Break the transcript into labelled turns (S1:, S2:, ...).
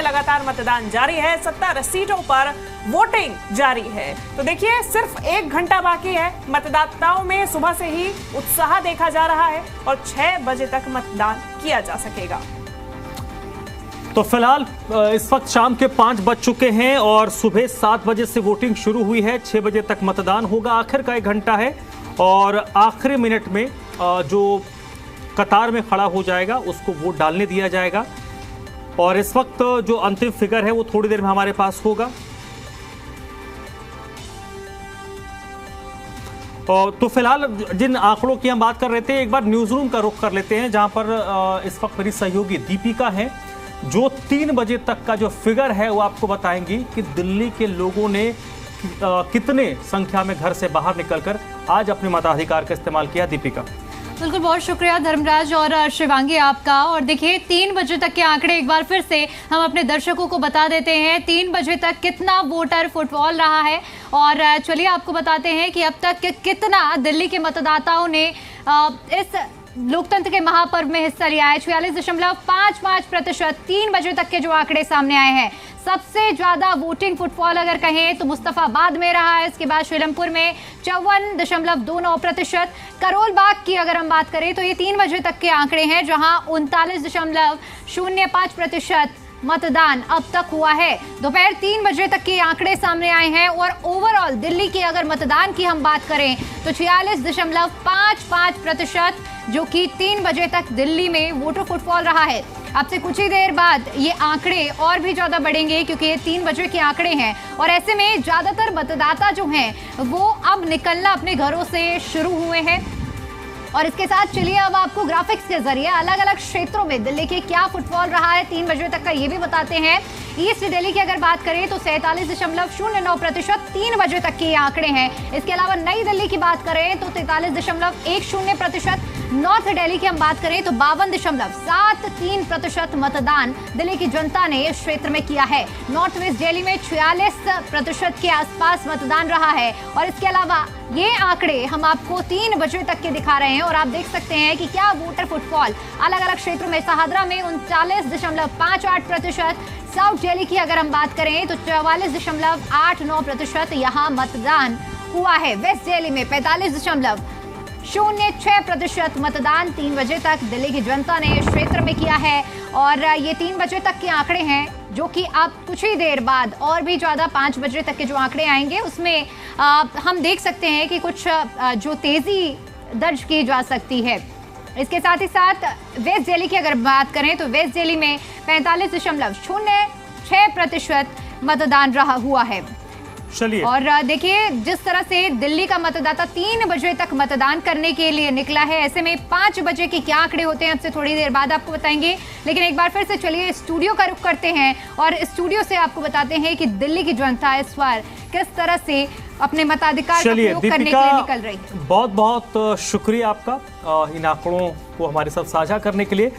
S1: में लगातार मतदान जारी है। 70 सीटों पर वोटिंग जारी है। तो देखिए, सिर्फ 1 घंटा बाकी है। मतदाताओं में सुबह से ही उत्साह देखा जा रहा है और 6 बजे तक मतदान किया जा सकेगा।
S2: तो फिलहाल इस वक्त शाम के 5 बज चुके हैं और सुबह 7 बजे से वोटिंग शुरू हुई है। 6 बजे तक मतदान होगा। आखिर का 1 घंटा है और आखिरी मिनट में जो कतार में खड़ा हो जाएगा उसको वोट डालने दिया जाएगा। और इस वक्त जो अंतिम फिगर है वो थोड़ी देर में हमारे पास होगा। तो फिलहाल जिन आंकड़ों की हम बात कर रहे थे, एक बार न्यूज रूम का रुख कर लेते हैं, जहां पर इस वक्त मेरी सहयोगी दीपिका है, जो 3 बजे तक का जो फिगर है वो आपको बताएंगी कि दिल्ली के लोगों ने कितने संख्या में घर से बाहर निकलकर आज अपने मताधिकार का इस्तेमाल किया। दीपिका।
S3: बिल्कुल, बहुत शुक्रिया धर्मराज और शिवांगी आपका। और देखिए, 3 बजे तक के आंकड़े एक बार फिर से हम अपने दर्शकों को बता देते हैं। 3 बजे तक कितना वोटर फुटबॉल रहा है और चलिए आपको बताते हैं कि अब तक कितना दिल्ली के मतदाताओं ने इस लोकतंत्र के महापर्व में हिस्सा लिया है। 46.55% 3 बजे तक के जो आंकड़े सामने आए हैं। सबसे ज्यादा वोटिंग फुटफॉल अगर कहें तो मुस्तफाबाद में रहा है। इसके बाद श्रीलमपुर में 54.29%। करोल बाग की अगर हम बात करें तो ये 3 बजे तक के आंकड़े हैं, जहां 39.05% मतदान अब तक हुआ है। दोपहर 3 बजे तक के आंकड़े सामने आए हैं और ओवरऑल दिल्ली के अगर मतदान की हम बात करें तो 46.55% जो कि 3 बजे तक दिल्ली में वोटर फुटफॉल रहा है। अब से कुछ ही देर बाद ये आंकड़े और भी ज्यादा बढ़ेंगे क्योंकि ये 3 बजे के आंकड़े हैं और ऐसे में ज्यादातर मतदाता जो हैं वो अब निकलना अपने घरों से शुरू हुए हैं। और इसके साथ चलिए अब आपको ग्राफिक्स के जरिए अलग अलग क्षेत्रों में दिल्ली के क्या फुटफॉल रहा है 3 बजे तक का ये भी बताते हैं। ईस्ट दिल्ली की अगर बात करें तो 47.09% 3 बजे तक के ये आंकड़े हैं। इसके अलावा नई दिल्ली की बात करें तो 43.10%। नॉर्थ दिल्ली की हम बात करें तो 52.73% मतदान दिल्ली की जनता ने इस क्षेत्र में किया है। नॉर्थ वेस्ट दिल्ली में 46% के आसपास मतदान रहा है। और इसके अलावा ये आंकड़े हम आपको 3 बजे तक के दिखा रहे हैं और आप देख सकते हैं कि क्या वोटर फुटफॉल अलग अलग क्षेत्रों में। सहादरा में 39.58%। साउथ दिल्ली की अगर हम बात करें तो 44.89% यहाँ मतदान हुआ है। वेस्ट दिल्ली में 45.06% मतदान 3 बजे तक दिल्ली की जनता ने इस क्षेत्र में किया है। और ये 3 बजे तक के आंकड़े हैं जो कि अब कुछ ही देर बाद और भी ज़्यादा 5 बजे तक के जो आंकड़े आएंगे उसमें हम देख सकते हैं कि कुछ जो तेज़ी दर्ज की जा सकती है। इसके साथ ही साथ वेस्ट दिल्ली की अगर बात करें तो वेस्ट दिल्ली में 45.06% मतदान रहा हुआ है।
S2: चलिए,
S3: और देखिए जिस तरह से दिल्ली का मतदाता 3 बजे तक मतदान करने के लिए निकला है, ऐसे में 5 बजे के क्या आंकड़े होते हैं आपसे थोड़ी देर बाद आपको बताएंगे। लेकिन एक बार फिर से चलिए स्टूडियो का रुख करते हैं और स्टूडियो से आपको बताते हैं कि दिल्ली की जनता इस बार किस तरह से अपने मताधिकार का प्रयोग करने के लिए निकल रही है।
S2: बहुत बहुत शुक्रिया आपका इन आंकड़ों को हमारे साथ साझा करने के लिए।